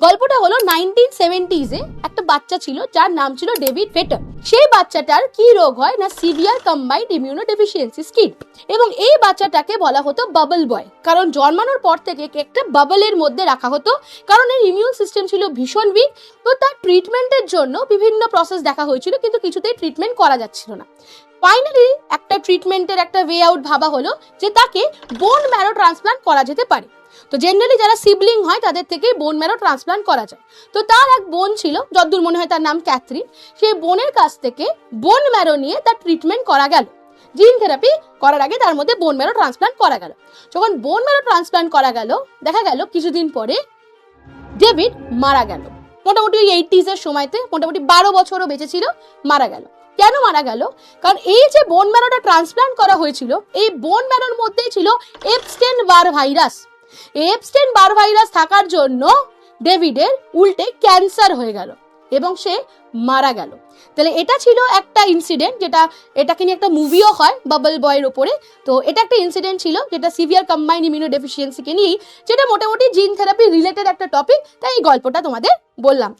গল্পটা হলো 1970s একটা বাচ্চা ছিল যার নাম ছিল ডেভিড ভেটার। সেই বাচ্চাটার কি রোগ হয় না সিভিয়ার কম্বাইন্ড ইমিউনোডেফিসিয়েন্সি স্কিড, এবং এই বাচ্চাটাকে বলা হতো বাবল বয়, কারণ জন্মানোর পর থেকে একটা বাবলের মধ্যে রাখা হতো, কারণ এর ইমিউন সিস্টেম ছিল ভীষণ উইক। তো তার ট্রিটমেন্টের জন্য বিভিন্ন প্রসেস দেখা হয়েছিল, কিন্তু কিছুতেই ট্রিটমেন্ট করা যাচ্ছিল না। ফাইনালি একটা ট্রিটমেন্টের একটা ওয়ে আউট ভাবা হলো যে তাকে বোন ম্যারো ট্রান্সপ্লান্ট করা যেতে পারে। তো জেনারেলি যারা সিবলিং হয় তাদের থেকে বোন ম্যারো ট্রান্সপ্লান্ট করা যায়। তো তার এক বোন ছিল, যতদূর মনে হয় তার নাম ক্যাথরিন। সেই বোনের কাছ থেকে বোন ম্যারো নিয়ে তার ট্রিটমেন্ট করা গেল। জিন থেরাপি করার আগে তার মধ্যে বোন ম্যারো ট্রান্সপ্লান্ট করা গেল। যখন বোন ম্যারো ট্রান্সপ্লান্ট করা গেল, দেখা গেল কিছুদিন পরে ডেভিড মারা গেল। মোটামুটি 80s এর সময়তে, মোটামুটি 12 বছরও বেঁচে ছিল, মারা গেল। কেন মারা গেল? কারণ এই যে বোন ম্যারোটা ট্রান্সপ্লান্ট করা হয়েছিল, এই বোন ম্যারোর মধ্যেই ছিল এপস্টেইন বার ভাইরাস। এপস্টেইন বার ভাইরাস থাকার জন্য ডেভিডের উল্টে ক্যান্সার হয়ে গেল এবং সে মারা গেল। তাহলে এটা ছিল একটা ইনসিডেন্ট, এটাকে নিয়ে একটা মুভিও হয় বাবল বয়ের ওপরে। তো এটা একটা ইনসিডেন্ট ছিল যেটা সিভিয়ার কম্বাইন্ড ইমিউনোডেফিসিয়েন্সিকে নিয়েই, যেটা মোটামুটি জিন থেরাপি রিলেটেড একটা টপিক, তাই এই গল্পটা তোমাদের বললাম।